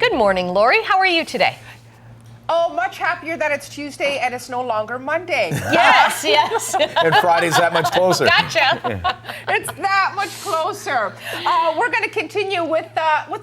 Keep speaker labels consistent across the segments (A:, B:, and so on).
A: Good morning, Lori. How are you today?
B: Oh, much happier that it's Tuesday and it's no longer Monday.
A: Yes, yes.
C: And Friday's that much closer.
A: Gotcha.
B: It's that much closer. We're going to continue with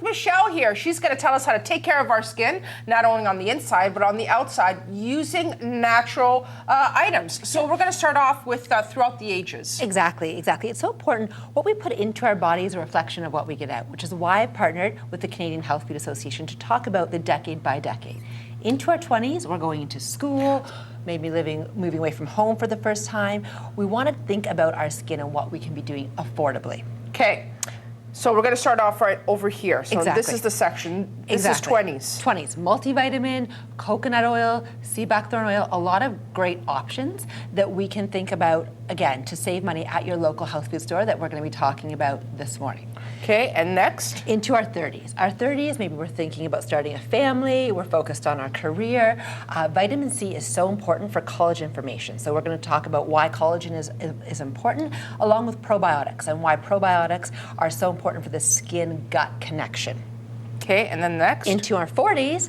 B: Michelle here. She's going to tell us how to take care of our skin, not only on the inside, but on the outside, using natural items. So we're going to start off with throughout the ages.
D: Exactly. It's so important. What we put into our body is a reflection of what we get out, which is why I've partnered with the Canadian Health Food Association to talk about the decade by decade. Into our 20s, we're going into school, maybe moving away from home for the first time. We want to think about our skin and what we can be doing affordably.
B: Okay. So we're going to start off right over here. So
D: Exactly.
B: This is the section. This
D: Exactly.
B: is 20s.
D: 20s. Multivitamin, coconut oil, sea buckthorn oil, a lot of great options that we can think about, again, to save money at your local health food store that we're going to be talking about this morning.
B: Okay, and next?
D: Into our 30s. Our 30s, maybe we're thinking about starting a family, we're focused on our career. Vitamin C is so important for collagen formation. So we're going to talk about why collagen is important, along with probiotics, and why probiotics are so important for the skin-gut connection.
B: Okay, and then next?
D: Into our 40s,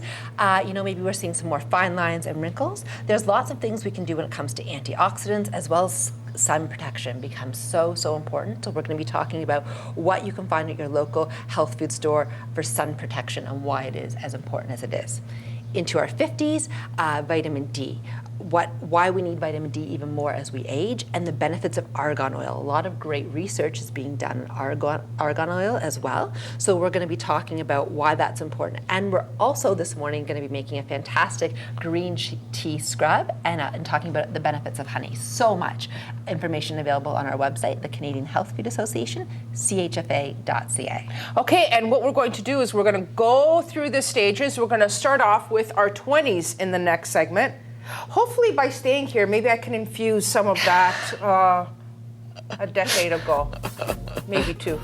D: maybe we're seeing some more fine lines and wrinkles. There's lots of things we can do when it comes to antioxidants, as well as sun protection becomes so important. So we're going to be talking about what you can find at your local health food store for sun protection and why it is as important as it is. Into our 50s, vitamin D. Why we need vitamin D even more as we age, and the benefits of argan oil. A lot of great research is being done on argan oil as well. So we're going to be talking about why that's important. And we're also this morning going to be making a fantastic green tea scrub and talking about the benefits of honey. So much information available on our website, the Canadian Health Food Association, chfa.ca.
B: Okay, and what we're going to do is we're going to go through the stages. We're going to start off with our 20s in the next segment. Hopefully by staying here, maybe I can infuse some of that a decade ago, maybe two.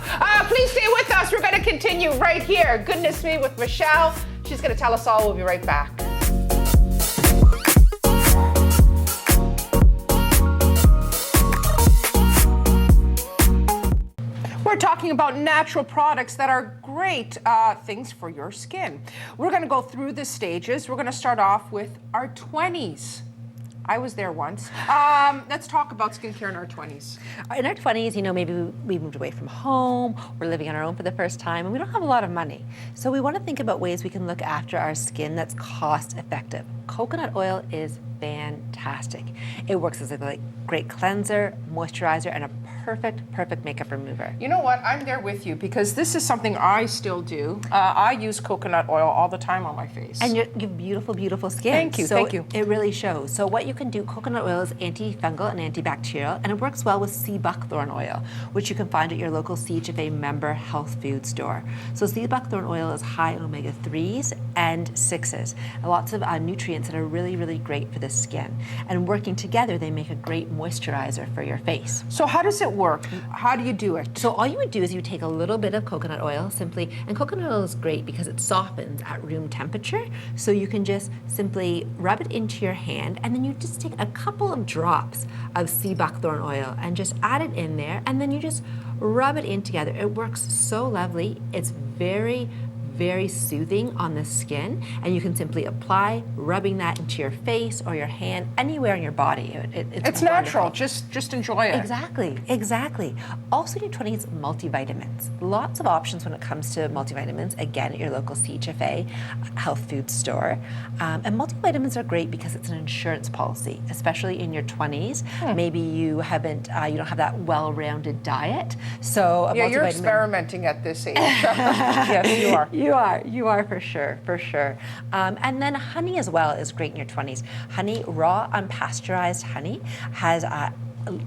B: Please stay with us. We're going to continue right here. Goodness Me with Michelle. She's going to tell us all. We'll be right back. We're talking about natural products that are great things for your skin. We're going to go through the stages. We're going to start off with our 20s. I was there once. Let's talk about skincare in our 20s.
D: In our 20s, maybe we moved away from home, we're living on our own for the first time, and we don't have a lot of money. So we want to think about ways we can look after our skin that's cost effective. Coconut oil is fantastic. It works as a great cleanser, moisturizer, and a perfect makeup remover.
B: You know what? I'm there with you because this is something I still do. I use coconut oil all the time on my face.
D: And you have beautiful skin.
B: Thank you,
D: so
B: thank you.
D: It really shows. So what you can do, coconut oil is antifungal and antibacterial, and it works well with sea buckthorn oil, which you can find at your local CHFA member health food store. So sea buckthorn oil is high in omega-3s and 6s, and lots of nutrients that are really great for the skin. And working together, they make a great moisturizer for your face.
B: So how does it work? How do you do it?
D: So all you would do is you take a little bit of coconut oil simply, and coconut oil is great because it softens at room temperature. So you can just simply rub it into your hand, and then you just take a couple of drops of sea buckthorn oil and just add it in there, and then you just rub it in together. It works so lovely. It's very soothing on the skin, and you can simply apply, rubbing that into your face or your hand, anywhere in your body. It's
B: natural. Just enjoy it.
D: Exactly. Also, in your 20s, multivitamins. Lots of options when it comes to multivitamins, again, at your local CHFA health food store. And multivitamins are great because it's an insurance policy, especially in your 20s. Maybe you don't have that well-rounded diet. So
B: yeah, you're experimenting at this age. Yes, you are.
D: You are for sure. And then honey as well is great in your 20s. Honey, raw unpasteurized honey, has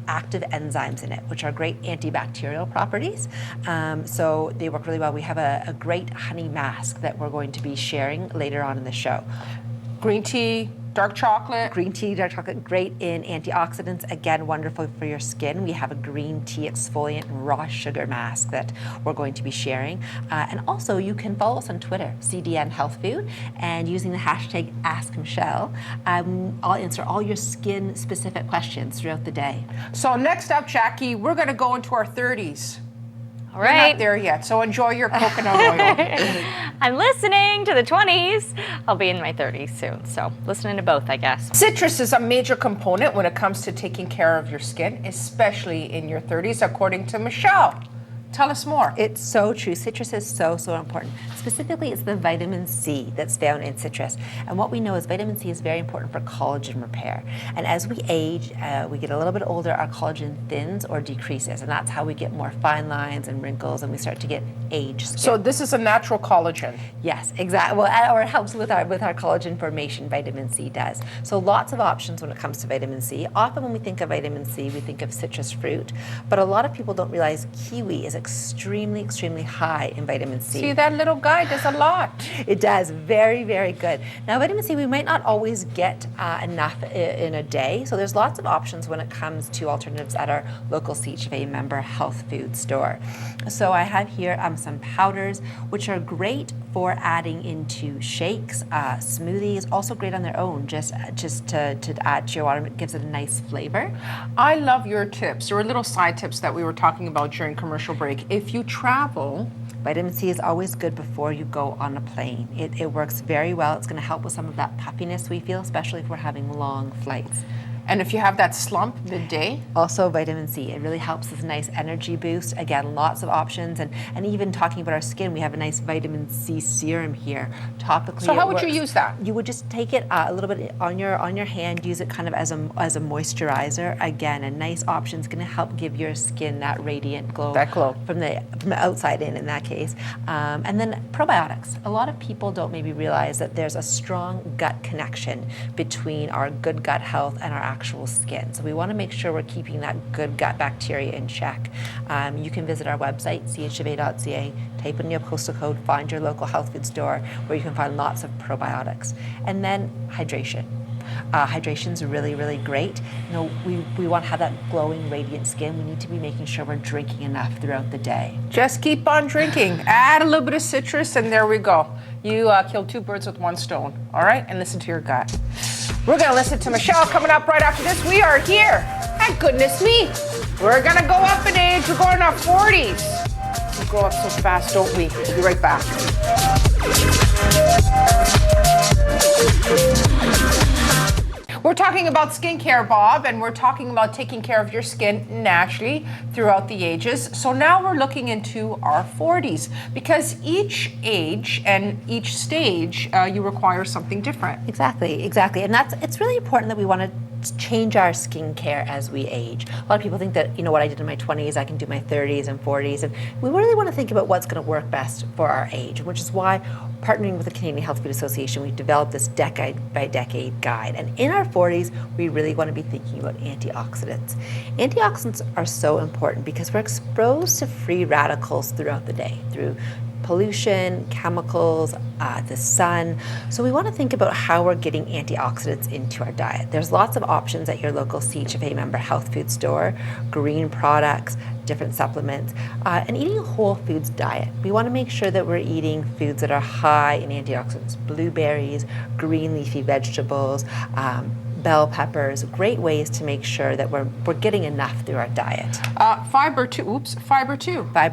D: active enzymes in it, which are great antibacterial properties. So they work really well. We have a great honey mask that we're going to be sharing later on in the show.
B: Green tea, dark chocolate.
D: Green tea, dark chocolate, great in antioxidants. Again, wonderful for your skin. We have a green tea exfoliant raw sugar mask that we're going to be sharing. And also, you can follow us on Twitter, CDN Health Food, and using the hashtag AskMichelle, I'll answer all your skin-specific questions throughout the day.
B: So next up, Jackie, we're going to go into our 30s.
A: All
B: You're
A: right.
B: not there yet, so enjoy your coconut oil.
A: I'm listening to the 20s. I'll be in my 30s soon, so listening to both, I guess.
B: Citrus is a major component when it comes to taking care of your skin, especially in your 30s, according to Michelle. Tell us more.
D: It's so true. Citrus is so, so important. Specifically, it's the vitamin C that's found in citrus. And what we know is vitamin C is very important for collagen repair. And as we age, we get a little bit older, our collagen thins or decreases. And that's how we get more fine lines and wrinkles and we start to get age skin.
B: So this is a natural collagen.
D: Yes, exactly. Well, or it helps with our collagen formation, vitamin C does. So lots of options when it comes to vitamin C. Often when we think of vitamin C, we think of citrus fruit. But a lot of people don't realize kiwi is extremely, extremely high in vitamin C.
B: See, that little guy does a lot.
D: It does. Very, very good. Now, vitamin C, we might not always get enough in a day. So there's lots of options when it comes to alternatives at our local CHFA member health food store. So I have here some powders, which are great for adding into shakes, smoothies, also great on their own, just to add to your water. It gives it a nice flavor.
B: I love your tips. There were little side tips that we were talking about during commercial break. If you travel,
D: vitamin C is always good before you go on a plane. It works very well. It's going to help with some of that puffiness we feel, especially if we're having long flights.
B: and if you have that slump midday.
D: Also vitamin C, it really helps with a nice energy boost. Again, lots of options, and even talking about our skin, we have a nice vitamin C serum here. Topically,
B: So how would you use that?
D: You would just take it a little bit on your hand, use it kind of as a moisturizer. Again, a nice option. It's going to help give your skin that radiant glow.
B: That glow.
D: From the outside in that case. And then probiotics. A lot of people don't maybe realize that there's a strong gut connection between our good gut health and our actual skin. So we want to make sure we're keeping that good gut bacteria in check. You can visit our website, chfa.ca, type in your postal code, find your local health food store where you can find lots of probiotics. And then hydration. Hydration is really, really great. You know, we want to have that glowing, radiant skin. We need to be making sure we're drinking enough throughout the day.
B: Just keep on drinking. Add a little bit of citrus, and there we go. You killed two birds with one stone. All right, and listen to your gut. We're gonna listen to Michelle coming up right after this. We are here. And goodness me, we're gonna go up in age. We're going to our 40s. We grow up so fast, don't we? We'll be right back. We're talking about skincare, Bob, and we're talking about taking care of your skin naturally throughout the ages. So now we're looking into our 40s because each age and each stage, you require something different.
D: Exactly. And it's really important that we want to change our skincare as we age. A lot of people think that, you know, what I did in my 20s, I can do my 30s and 40s, and we really want to think about what's going to work best for our age, which is why, partnering with the Canadian Health Food Association, we've developed this decade by decade guide. And in our 40s, we really want to be thinking about antioxidants. Antioxidants are so important because we're exposed to free radicals throughout the day, through pollution, chemicals, the sun. So we want to think about how we're getting antioxidants into our diet. There's lots of options at your local CHFA member health food store, green products, different supplements, and eating a whole foods diet. We want to make sure that we're eating foods that are high in antioxidants, blueberries, green leafy vegetables, bell peppers, great ways to make sure that we're getting enough through our diet.
B: Fiber too.
D: Fiber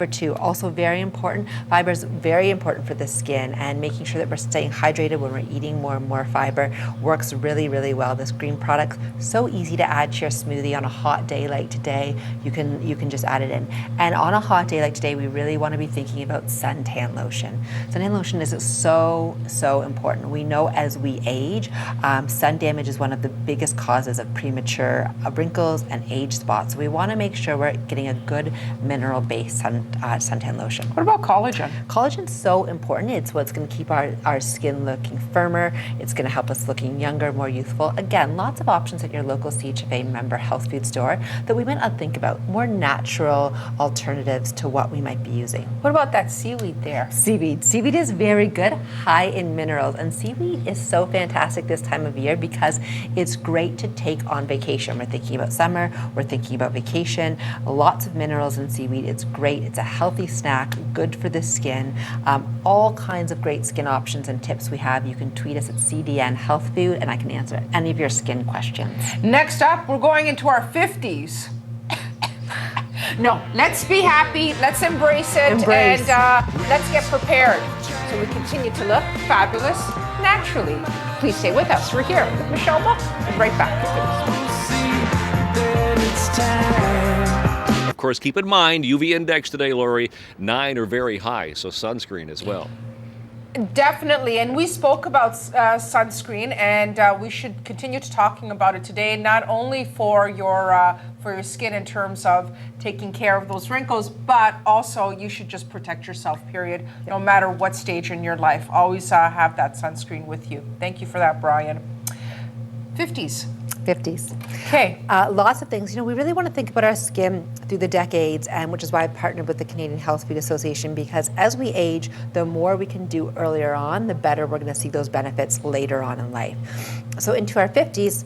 D: too, also very important. Fiber is very important for the skin, and making sure that we're staying hydrated when we're eating more and more fiber works really, really well. This green product, so easy to add to your smoothie on a hot day like today. You can just add it in. And on a hot day like today, we really want to be thinking about suntan lotion. Suntan lotion is so important. We know as we age, sun damage is one of the biggest causes of premature wrinkles and age spots. So we want to make sure we're getting a good mineral-based suntan lotion.
B: What about collagen?
D: Collagen's so important. It's what's going to keep our skin looking firmer. It's going to help us looking younger, more youthful. Again, lots of options at your local CHFA member health food store that we might not think about. More natural alternatives to what we might be using.
B: What about that seaweed there?
D: Seaweed. Seaweed is very good, high in minerals, and seaweed is so fantastic this time of year because it's great to take on vacation. We're thinking about summer, we're thinking about vacation, lots of minerals in seaweed. It's great, it's a healthy snack, good for the skin. All kinds of great skin options and tips we have. You can tweet us at CDN Health Food and I can answer any of your skin questions.
B: Next up, we're going into our 50s. No, let's be happy, let's embrace it,
D: Embrace.
B: and let's get prepared so we continue to look fabulous naturally. Please stay with us. We're here with Michelle Buck, and right back after this.
E: Of course, keep in mind, UV index today, Lori, 9 or very high, so sunscreen as well.
B: Definitely, and we spoke about sunscreen, and we should continue to talking about it today. Not only for your skin in terms of taking care of those wrinkles, but also you should just protect yourself. Period. No matter what stage in your life, always have that sunscreen with you. Thank you for that, Brian. 50s.
D: 50s.
B: Okay.
D: Lots of things. We really want to think about our skin through the decades, and which is why I partnered with the Canadian Health Food Association, because as we age, the more we can do earlier on, the better we're going to see those benefits later on in life. So into our 50s,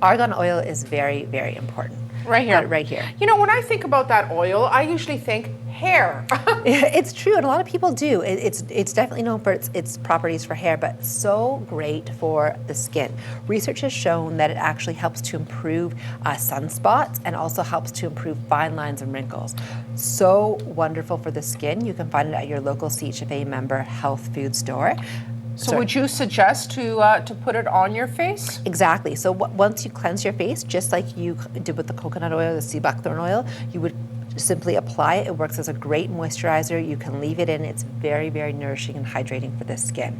D: argan oil is very, very important.
B: Right here.
D: Right here.
B: When I think about that oil, I usually think hair.
D: It's true, and a lot of people do. It's definitely known for its properties for hair, but so great for the skin. Research has shown that it actually helps to improve sunspots and also helps to improve fine lines and wrinkles. So wonderful for the skin. You can find it at your local CHFA member health food store.
B: So would you suggest to put it on your face?
D: Exactly. So once you cleanse your face, just like you did with the coconut oil, the sea buckthorn oil, you would simply apply it. It works as a great moisturizer. You can leave it in. It's very, very nourishing and hydrating for the skin.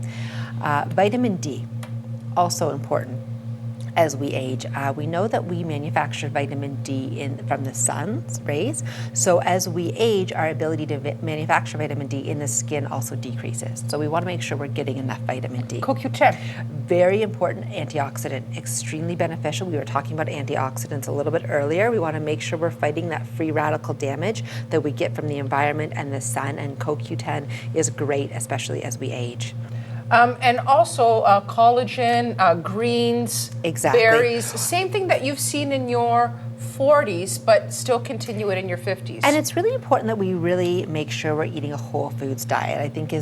D: Vitamin D, also important. As we age, we know that we manufacture vitamin D from the sun's rays. So as we age, our ability to manufacture vitamin D in the skin also decreases. So we want to make sure we're getting enough vitamin D.
B: CoQ10.
D: Very important antioxidant, extremely beneficial. We were talking about antioxidants a little bit earlier. We want to make sure we're fighting that free radical damage that we get from the environment and the sun, and CoQ10 is great, especially as we age.
B: And also collagen, greens,
D: Exactly.
B: berries, same thing that you've seen in your 40s, but still continue it in your 50s.
D: And it's really important that we really make sure we're eating a whole foods diet. I think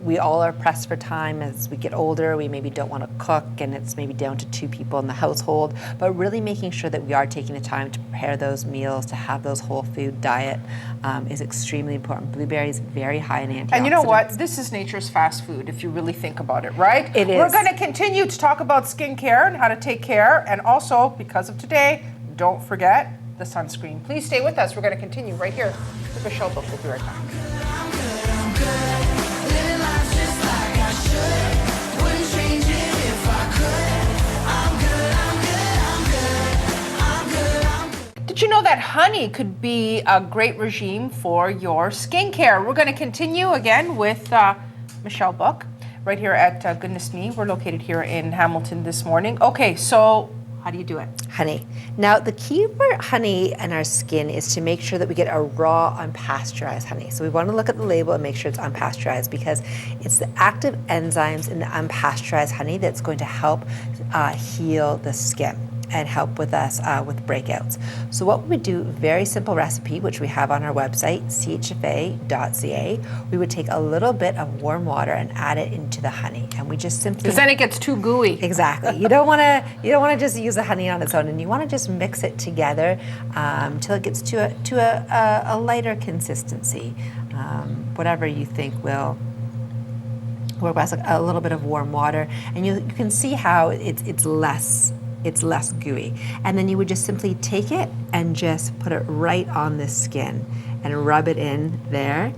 D: we all are pressed for time as we get older. We maybe don't want to cook, and it's maybe down to 2 people in the household, but really making sure that we are taking the time to prepare those meals, to have those whole food diet is extremely important. Blueberries, very high in antioxidants.
B: And you know what? This is nature's fast food, if you really think about it, right?
D: It is.
B: We're going to continue to talk about skincare and how to take care, and also, because of today, don't forget the sunscreen. Please stay with us. We're going to continue right here with Michelle Buck. We'll be right back. Did you know that honey could be a great regime for your skincare? We're going to continue again with Michelle Buck right here at Goodness Me. We're located here in Hamilton this morning. Okay, so how do you do it?
D: Honey. Now, the key for honey and our skin is to make sure that we get a raw, unpasteurized honey. So we want to look at the label and make sure it's unpasteurized, because it's the active enzymes in the unpasteurized honey that's going to help heal the skin and help with us with breakouts. So what we would do, very simple recipe, which we have on our website, chfa.ca, we would take a little bit of warm water and add it into the honey, and we just simply...
B: Because then it gets too gooey.
D: Exactly. You don't want to just use the honey on its own, and you want to just mix it together till it gets to a lighter consistency, whatever you think will work best. A little bit of warm water, and you can see how it's less gooey. And then you would just simply take it and just put it right on the skin and rub it in there.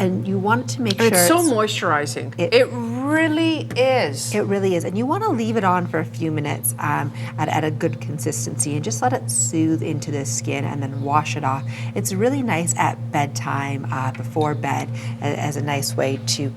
D: And you want to make sure
B: it's so moisturizing. It really is.
D: It really is. And you want to leave it on for a few minutes at a good consistency, and just let it soothe into the skin and then wash it off. It's really nice at bedtime, before bed, as a nice way to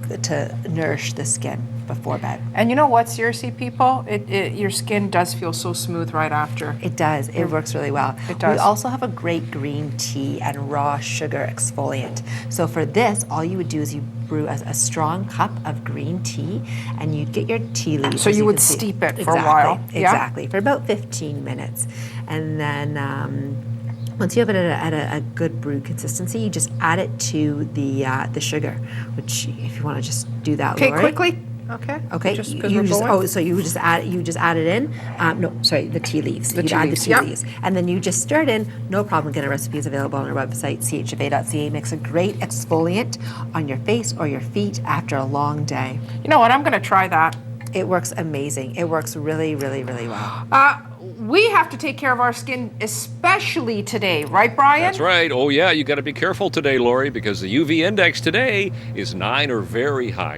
D: nourish the skin before bed.
B: And you know what, seriously, people, your skin does feel so smooth right after.
D: It does. It works really well.
B: It does.
D: We also have a great green tea and raw sugar exfoliant. So for this, all you would do is you brew a strong cup of green tea, and you'd get your tea leaves.
B: So you would
D: can see.
B: steep it for a while.
D: Exactly, for about 15 minutes. And then once you have it at a good brew consistency, you just add it to the sugar, which if you want to just do that,
B: Okay,
D: Lori.
B: quickly. Okay.
D: Okay,
B: Just 'cause we're going?
D: so you just add it in. No, sorry, the tea leaves.
B: The
D: You'd
B: tea
D: add
B: leaves,
D: the tea
B: yep.
D: leaves, and then you just stir it in. No problem. Again, our recipe is available on our website, chfa.ca. Makes a great exfoliant on your face or your feet after a long day.
B: You know what? I'm going to try that.
D: It works amazing. It works really, really, really well.
B: We have to take care of our skin, especially today, right, Brian?
E: That's right. Oh, yeah, you got to be careful today, Lori, because the UV index today is 9 or very high.